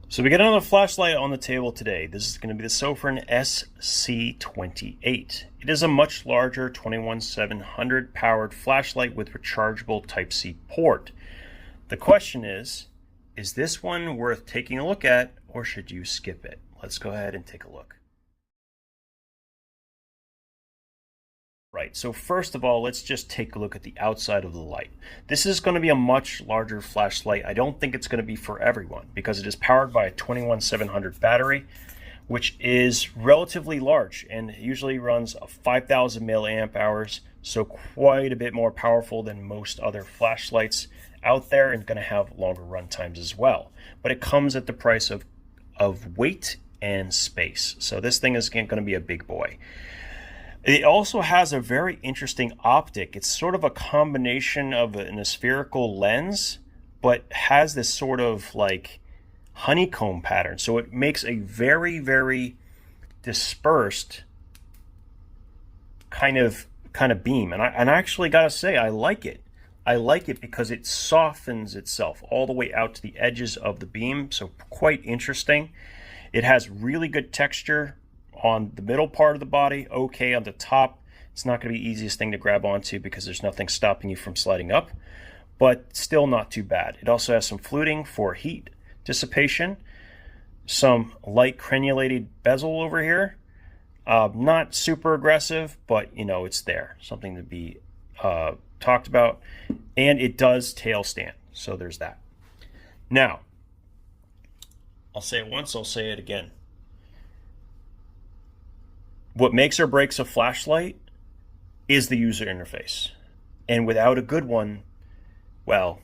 So we get another flashlight on the table today. This is going to be the Sofirn SC28. It is a much larger 21700 powered flashlight with rechargeable Type-C port. The question is this one worth taking a look at, or should you skip it? Let's go ahead and take a look. Right, so first of all, let's just take a look at the outside of the light. This is going to be a much larger flashlight. I don't think it's going to be for everyone because it is powered by a 21700 battery, which is relatively large and usually runs 5000 milliamp hours, so quite a bit more powerful than most other flashlights out there and going to have longer run times as well. But it comes at the price of weight and space. So this thing is going to be a big boy. It also has a very interesting optic. It's sort of a combination of a spherical lens, but has this sort of like honeycomb pattern. So it makes a very, very dispersed kind of beam. And I actually got to say, I like it. I like it because it softens itself all the way out to the edges of the beam. So quite interesting. It has really good texture on the middle part of the body, okay on the top. It's not going to be the easiest thing to grab onto because there's nothing stopping you from sliding up, but still not too bad. It also has some fluting for heat dissipation, some light crenulated bezel over here. Not super aggressive, but you know, it's there. Something to be talked about. And it does tail stand, so there's that. Now, I'll say it once, I'll say it again. What makes or breaks a flashlight is the user interface. And without a good one, well,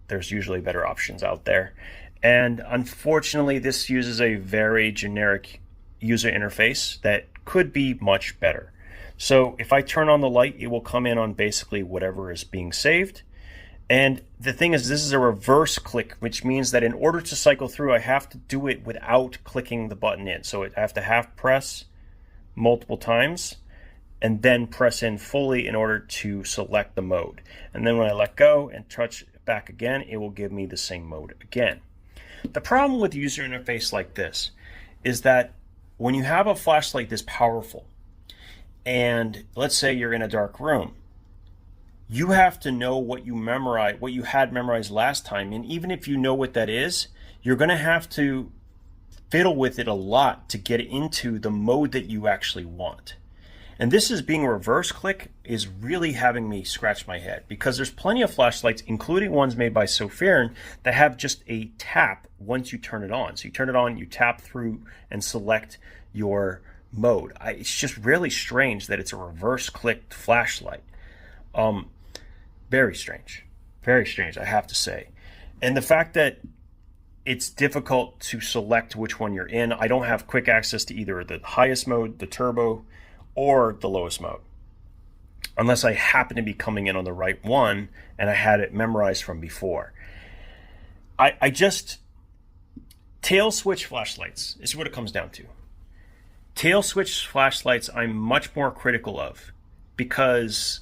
there's usually better options out there. And unfortunately, this uses a very generic user interface that could be much better. So if I turn on the light, it will come in on basically whatever is being saved. And the thing is, this is a reverse click, which means that in order to cycle through, I have to do it without clicking the button in. So I have to half press multiple times and then press in fully in order to select the mode. And then when I let go and touch back again, it will give me the same mode again. The problem with user interface like this is that when you have a flashlight this powerful, and let's say you're in a dark room, you have to know what you had memorized last time. And even if you know what that is, you're going to have to fiddle with it a lot to get into the mode that you actually want. And this is being reverse click is really having me scratch my head because there's plenty of flashlights, including ones made by Sofirn, that have just a tap once you turn it on. So you turn it on, you tap through and select your mode. It's just really strange that it's a reverse clicked flashlight. Very strange, I have to say. And the fact that it's difficult to select which one you're in. I don't have quick access to either the highest mode, the turbo, or the lowest mode, unless I happen to be coming in on the right one and I had it memorized from before. I just, tail switch flashlights is what it comes down to. Tail switch flashlights I'm much more critical of because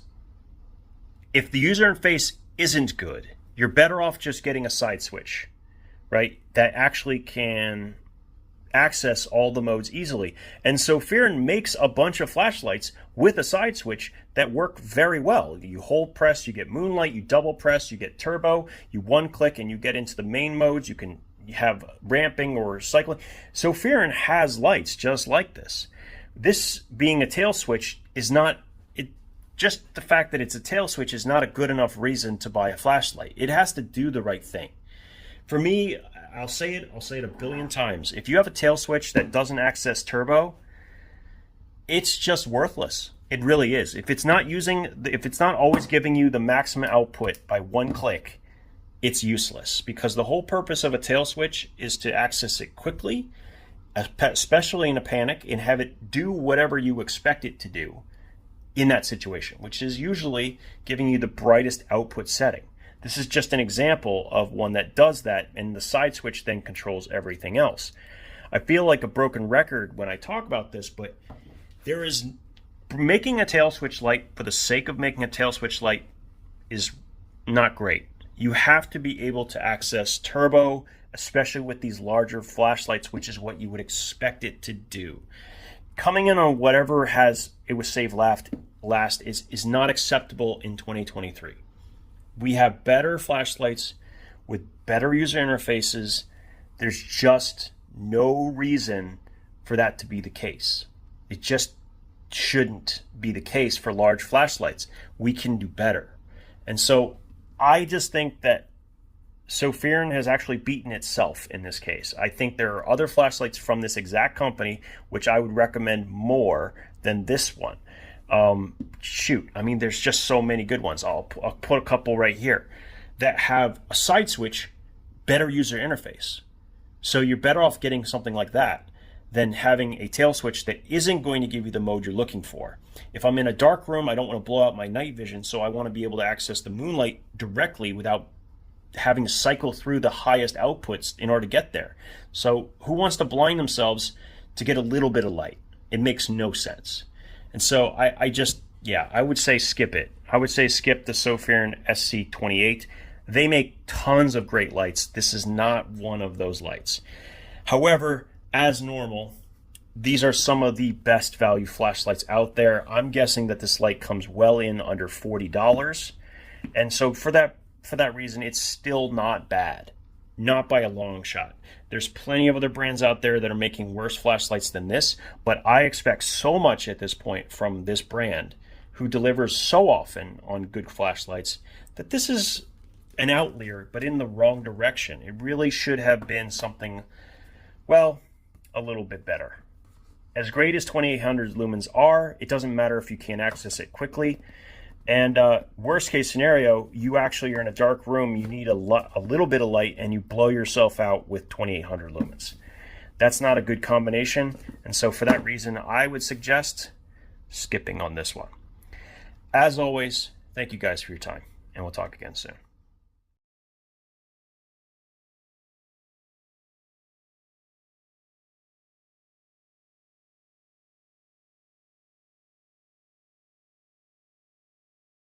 if the user interface isn't good, you're better off just getting a side switch, right, that actually can access all the modes easily. And Sofirn makes a bunch of flashlights with a side switch that work very well. You hold press, you get moonlight, you double press, you get turbo, you one click and you get into the main modes. You can have ramping or cycling. Sofirn has lights just like this. This being a tail switch is not, just the fact that it's a tail switch is not a good enough reason to buy a flashlight. It has to do the right thing. For me, I'll say it a billion times. If you have a tail switch that doesn't access turbo, it's just worthless. It really is. If it's not always giving you the maximum output by one click, it's useless because the whole purpose of a tail switch is to access it quickly, especially in a panic, and have it do whatever you expect it to do in that situation, which is usually giving you the brightest output setting. This is just an example of one that does that, and the side switch then controls everything else. I feel like a broken record when I talk about this, but there is making a tail switch light for the sake of making a tail switch light is not great. You have to be able to access turbo, especially with these larger flashlights, which is what you would expect it to do. Coming in on whatever it was saved last is not acceptable in 2023. We have better flashlights with better user interfaces. There's just no reason for that to be the case. It just shouldn't be the case for large flashlights. We can do better. And so I just think that Sofirn has actually beaten itself in this case. I think there are other flashlights from this exact company which I would recommend more than this one. There's just so many good ones. I'll put a couple right here that have a side switch, better user interface. So you're better off getting something like that than having a tail switch that isn't going to give you the mode you're looking for. If I'm in a dark room, I don't want to blow out my night vision, so I want to be able to access the moonlight directly without having to cycle through the highest outputs in order to get there. So who wants to blind themselves to get a little bit of light? It makes no sense. And so I would say skip it. I would say skip the Sofirn SC28. They make tons of great lights. This is not one of those lights. However, as normal, these are some of the best value flashlights out there. I'm guessing that this light comes well in under $40. And so for that reason, it's still not bad. Not by a long shot. There's plenty of other brands out there that are making worse flashlights than this, but I expect so much at this point from this brand, who delivers so often on good flashlights, that this is an outlier, but in the wrong direction. It really should have been something, well, a little bit better. As great as 2800 lumens are, it doesn't matter if you can't access it quickly. And worst case scenario, you actually are in a dark room, you need a little bit of light, and you blow yourself out with 2800 lumens. That's not a good combination, and so for that reason, I would suggest skipping on this one. As always, thank you guys for your time, and we'll talk again soon.